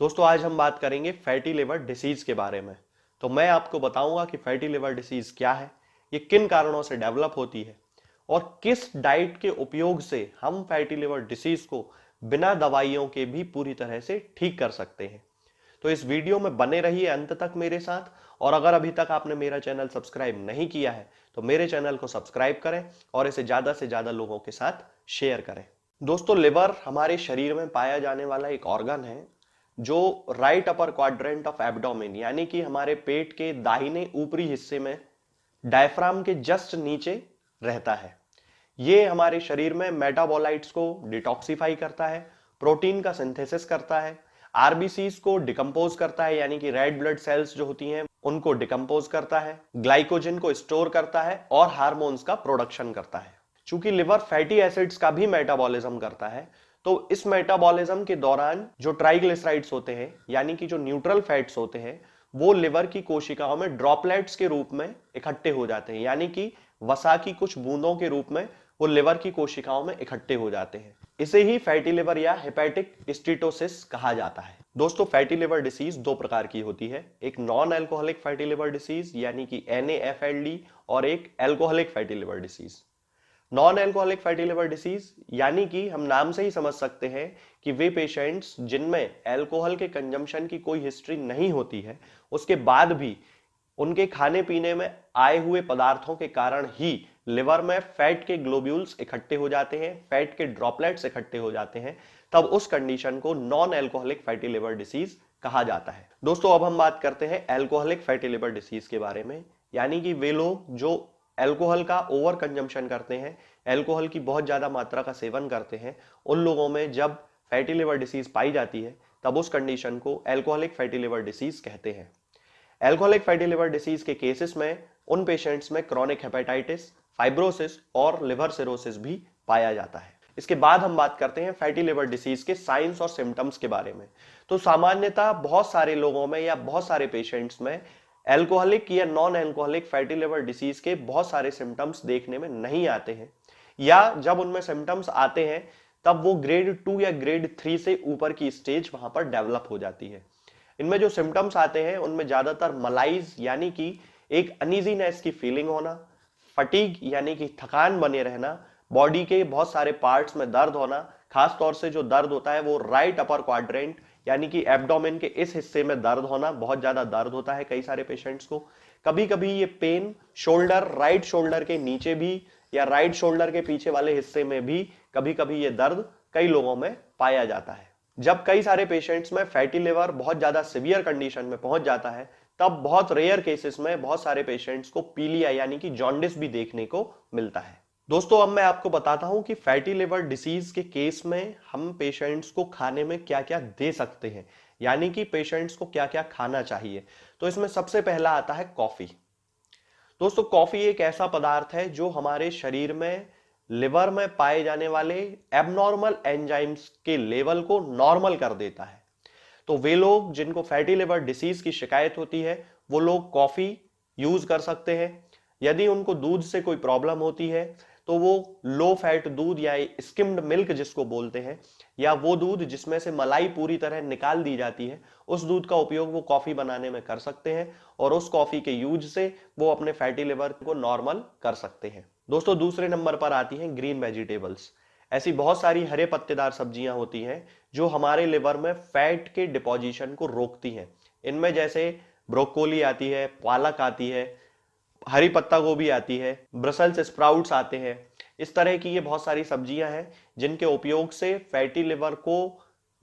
दोस्तों आज हम बात करेंगे फैटी लिवर डिसीज के बारे में। तो मैं आपको बताऊंगा कि फैटी लिवर डिसीज क्या है, ये किन कारणों से डेवलप होती है और किस डाइट के उपयोग से हम फैटी लिवर डिसीज को बिना दवाइयों के भी पूरी तरह से ठीक कर सकते हैं। तो इस वीडियो में बने रहिए अंत तक मेरे साथ। और अगर अभी तक आपने मेरा चैनल सब्सक्राइब नहीं किया है तो मेरे चैनल को सब्सक्राइब करें और इसे ज्यादा से ज्यादा लोगों के साथ शेयर करें। दोस्तों लिवर हमारे शरीर में पाया जाने वाला एक ऑर्गन है जो right upper quadrant of abdomen यानी कि हमारे पेट के दाहिने ऊपरी हिस्से में डायफ्राम के जस्ट नीचे रहता है। ये हमारे शरीर में मेटाबोलाइट्स को डिटॉक्सिफाई करता है, प्रोटीन का सिंथेसिस करता है, आरबीसीज को डिकम्पोज करता है यानी कि रेड ब्लड सेल्स जो होती हैं उनको डिकम्पोज करता है, ग्लाइकोजन को स्टोर करता है और हार्मोन्स का प्रोडक्शन करता है। चूंकि लिवर फैटी एसिड्स का भी मेटाबॉलिज्म करता है तो इस मेटाबॉलिज्म के दौरान जो ट्राइग्लिसराइड्स होते हैं यानी कि जो न्यूट्रल फैट्स होते हैं वो लिवर की कोशिकाओं में ड्रॉपलेट्स के रूप में इकट्ठे हो जाते हैं यानी कि वसा की कुछ बूंदों के रूप में वो लिवर की कोशिकाओं में इकट्ठे हो जाते हैं। इसे ही फैटी लिवर या हेपेटिक स्टीटोसिस कहा जाता है। दोस्तों फैटी लिवर डिसीज दो प्रकार की होती है, एक non alcoholic fatty liver disease यानी कि NAFLD और एक alcoholic fatty liver disease. Non alcoholic fatty liver disease यानी कि हम नाम से ही समझ सकते हैं कि वे पेशेंट्स जिनमें एल्कोहल के कंजम्पशन की कोई हिस्ट्री नहीं होती है, उसके बाद भी उनके खाने पीने में आए हुए पदार्थों के कारण ही लिवर में फैट के ग्लोब्यूल्स इकट्ठे हो जाते हैं, फैट के ड्रॉपलेट्स इकट्ठे हो जाते हैं, तब उस कंडीशन को non alcoholic fatty liver disease कहा जाता है। दोस्तों अब हम बात करते हैं एल्कोहलिक फैटी लिवर डिसीज के बारे में, यानी कि वे लोग जो एल्कोहल का ओवर कंजम्पशन करते हैं, एल्कोहल की बहुत ज्यादा मात्रा का सेवन करते हैं, उन लोगों में जब फैटी लिवर डिसीज पाई जाती है तब उस कंडीशन को एल्कोहलिक फैटी लिवर डिसीज कहते हैं। एल्कोहलिक फैटी लिवर डिसीज के केसेस में उन पेशेंट्स में क्रॉनिक हेपेटाइटिस, फाइब्रोसिस और लिवर सिरोसिस भी पाया जाता है। इसके बाद हम बात करते हैं फैटी लिवर डिसीज के साइंस और सिम्टम्स के बारे में। तो सामान्यतः बहुत सारे लोगों में या बहुत सारे पेशेंट्स में एल्कोहलिक या non alcoholic fatty liver disease के बहुत सारे सिम्टम्स देखने में नहीं आते हैं, या जब उनमें सिम्टम्स आते हैं तब वो ग्रेड 2 या ग्रेड 3 से ऊपर की स्टेज वहां पर डेवलप हो जाती है। इनमें जो सिम्टम्स आते हैं उनमें ज्यादातर मलाइज यानी कि एक अनइजीनेस की फीलिंग होना, फटीग यानी कि थकान बने रहना, बॉडी के बहुत सारे पार्ट्स में दर्द होना, खास तौर से जो दर्द होता है वो राइट अपर क्वाड्रेंट यानी कि एब्डोमेन के इस हिस्से में दर्द होना, बहुत ज्यादा दर्द होता है कई सारे पेशेंट्स को। कभी कभी ये पेन शोल्डर, राइट शोल्डर के नीचे भी या राइट शोल्डर के पीछे वाले हिस्से में भी कभी कभी ये दर्द कई लोगों में पाया जाता है। जब कई सारे पेशेंट्स में फैटी लिवर बहुत ज्यादा सिवियर कंडीशन में पहुंच जाता है तब बहुत रेयर केसेस में बहुत सारे पेशेंट्स को पीलिया यानी कि जॉन्डिस भी देखने को मिलता है। दोस्तों अब मैं आपको बताता हूं कि फैटी लिवर डिसीज के केस में हम पेशेंट्स को खाने में क्या क्या दे सकते हैं, यानी कि पेशेंट्स को क्या क्या खाना चाहिए। तो इसमें सबसे पहला आता है कॉफी। दोस्तों कॉफी एक ऐसा पदार्थ है जो हमारे शरीर में लिवर में पाए जाने वाले एबनॉर्मल एंजाइम्स के लेवल को नॉर्मल कर देता है। तो वे लोग जिनको फैटी लिवर डिसीज की शिकायत होती है वो लोग कॉफी यूज कर सकते हैं। यदि उनको दूध से कोई प्रॉब्लम होती है तो वो लो फैट दूध या स्किम्ड मिल्क जिसको बोलते हैं, या वो दूध जिसमें से मलाई पूरी तरह निकाल दी जाती है, उस दूध का उपयोग वो कॉफी बनाने में कर सकते हैं और उस कॉफी के यूज से वो अपने फैटी लिवर को नॉर्मल कर सकते हैं। दोस्तों दूसरे नंबर पर आती हैं ग्रीन वेजिटेबल्स। ऐसी बहुत सारी हरे पत्तेदार सब्जियां होती हैं जो हमारे लिवर में फैट के डिपोजिशन को रोकती हैं। इनमें जैसे ब्रोकोली आती है, पालक आती है, हरी पत्ता गोभी आती है, ब्रसेल्स स्प्राउट्स आते हैं। इस तरह की ये बहुत सारी सब्जियां हैं जिनके उपयोग से फैटी लिवर को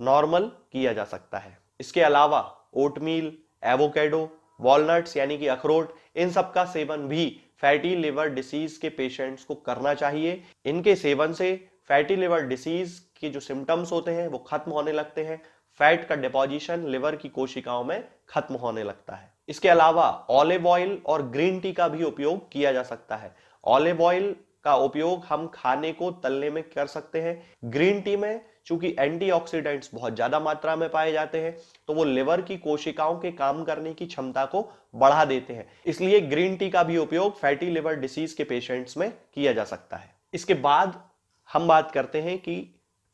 नॉर्मल किया जा सकता है। इसके अलावा ओटमील, एवोकेडो, वॉलनट्स यानी कि अखरोट, इन सब का सेवन भी फैटी लिवर डिसीज के पेशेंट्स को करना चाहिए। इनके सेवन से फैटी लिवर डिसीज के जो सिम्टम्स होते हैं वो खत्म होने लगते हैं, फैट का डिपोजिशन लिवर की कोशिकाओं में खत्म होने लगता है। इसके अलावा ऑलिव ऑयल और ग्रीन टी का भी उपयोग किया जा सकता है। ऑलिव ऑयल का उपयोग हम खाने को तलने में कर सकते हैं। ग्रीन टी में चूंकि एंटीऑक्सीडेंट्स बहुत ज्यादा मात्रा में पाए जाते हैं तो वो लिवर की कोशिकाओं के काम करने की क्षमता को बढ़ा देते हैं, इसलिए ग्रीन टी का भी उपयोग फैटी लिवर डिसीज के पेशेंट्स में किया जा सकता है। इसके बाद हम बात करते हैं कि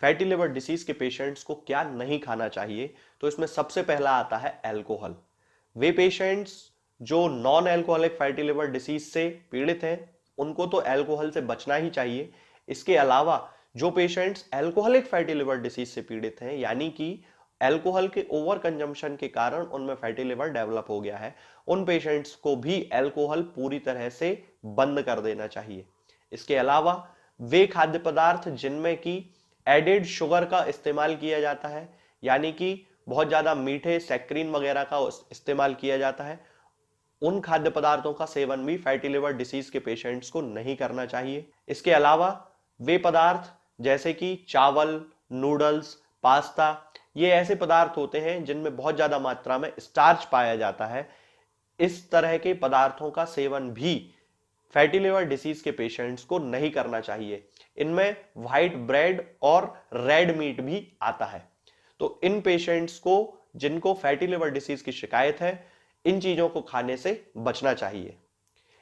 फैटी लिवर डिसीज के पेशेंट्स को क्या नहीं खाना चाहिए, तो इसमें सबसे पहला आता है अल्कोहल। वे पेशेंट्स जो non alcoholic fatty liver disease से पीड़ित हैं, उनको तो अल्कोहल से बचना ही चाहिए। इसके अलावा जो patients alcoholic fatty liver disease से पीड़ित हैं, यानी कि अल्कोहल के ओवर कंजम्पशन के कारण उनमें फैटी लिवर डेवलप हो गया है, उन पेशेंट्स को भी अल्कोहल पूरी तरह से बंद कर देना चाहिए। इसके अलावा वे खाद्य पदार्थ जिनमें कि एडेड शुगर का इस्तेमाल किया जाता है, यानी कि बहुत ज्यादा मीठे सैक्रीन वगैरह का इस्तेमाल किया जाता है, उन खाद्य पदार्थों का सेवन भी फैटी लिवर डिसीज के पेशेंट्स को नहीं करना चाहिए। इसके अलावा वे पदार्थ जैसे कि चावल, नूडल्स, पास्ता, ये ऐसे पदार्थ होते हैं जिनमें बहुत ज्यादा मात्रा में स्टार्च पाया जाता है। इस तरह के पदार्थों का सेवन भी फैटी लिवर डिसीज के पेशेंट्स को नहीं करना चाहिए। इनमें व्हाइट ब्रेड और रेड मीट भी आता है। तो इन पेशेंट्स को जिनको फैटी लिवर डिसीज की शिकायत है, इन चीजों को खाने से बचना चाहिए।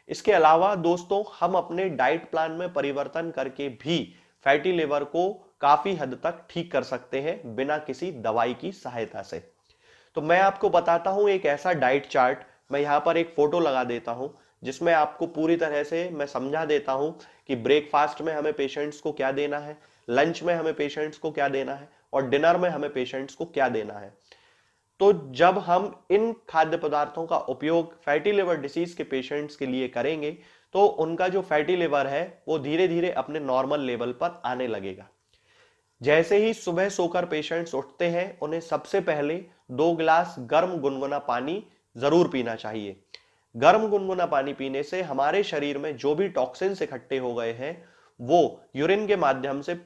इसके अलावा दोस्तों, हम अपने डाइट प्लान में परिवर्तन करके भी फैटी लिवर को काफी हद तक ठीक कर सकते हैं बिना किसी दवाई की सहायता से। तो मैं आपको बताता हूं एक ऐसा डाइट चार्ट, मैं यहां पर एक फोटो लगा देता हूं जिसमें आपको पूरी तरह से मैं समझा देता हूं कि ब्रेकफास्ट में हमें पेशेंट्स को क्या देना है, लंच में हमें पेशेंट्स को क्या देना है और डिनर में हमें पेशेंट्स को क्या देना है। तो जब हम इन खाद्य पदार्थों का उपयोग फैटी लिवर डिसीज के पेशेंट्स के लिए करेंगे, तो उनका जो फैटी लिवर है वो धीरे धीरे अपने नॉर्मल लेवल पर आने लगेगा। जैसे ही सुबह सोकर पेशेंट्स उठते हैं, उन्हें सबसे पहले 2 गिलास गर्म गुनगुना पानी जरूर पीना चाहिए। गर्म गुनगुना पानी पीने से हमारे शरीर में जो भी टॉक्सिन्स इकट्ठे हो गए हैं वो यूरिन के माध्यम से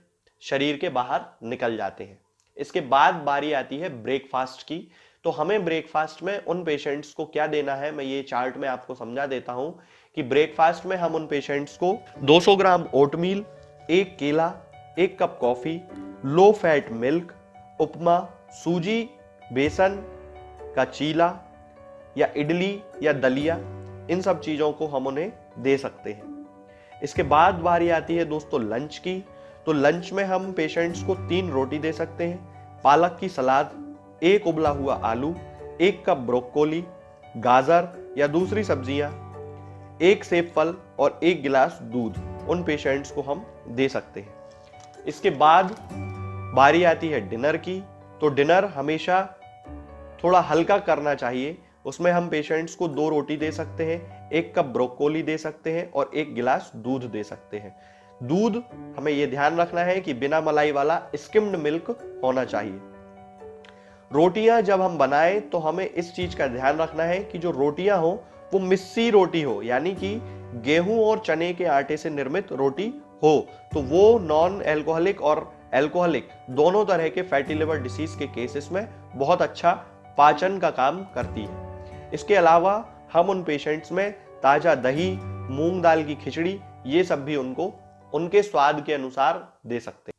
शरीर के बाहर निकल जाते हैं। इसके बाद बारी आती है ब्रेकफास्ट की। तो हमें ब्रेकफास्ट में उन पेशेंट्स को क्या देना है, मैं ये चार्ट में आपको समझा देता हूं कि ब्रेकफास्ट में हम उन पेशेंट्स को 200 ग्राम ओटमील, 1 केला, 1 cup coffee, low fat milk, upma, सूजी, बेसन का चीला या इडली या दलिया, इन सब चीजों को हम उन्हें दे सकते हैं। इसके बाद बारी आती है दोस्तों लंच की। तो लंच में हम पेशेंट्स को 3 रोटी दे सकते हैं, पालक की सलाद, 1 उबला हुआ आलू, 1 कप ब्रोकोली, गाजर या दूसरी सब्जियां, 1 सेब फल और 1 गिलास दूध उन पेशेंट्स को हम दे सकते हैं। इसके बाद बारी आती है डिनर की। तो डिनर हमेशा थोड़ा हल्का करना चाहिए। उसमें हम पेशेंट्स को 2 रोटी दे सकते हैं, 1 कप ब्रोकोली दे सकते हैं और 1 गिलास दूध दे सकते हैं। दूध हमें यह ध्यान रखना है कि बिना मलाई वाला स्किम्ड मिल्क होना चाहिए। रोटियां जब हम बनाएं तो हमें इस चीज का ध्यान रखना है कि जो रोटियां हो वो मिस्सी रोटी हो, यानी कि गेहूं और चने के आटे से निर्मित रोटी हो। तो वो नॉन अल्कोहलिक और अल्कोहलिक दोनों तरह के फैटी लिवर डिसीज के केसेस में बहुत अच्छा पाचन का काम करती है। इसके अलावा हम उन पेशेंट्स में ताजा दही, मूंग दाल की खिचड़ी, ये सब भी उनको उनके स्वाद के अनुसार दे सकते हैं।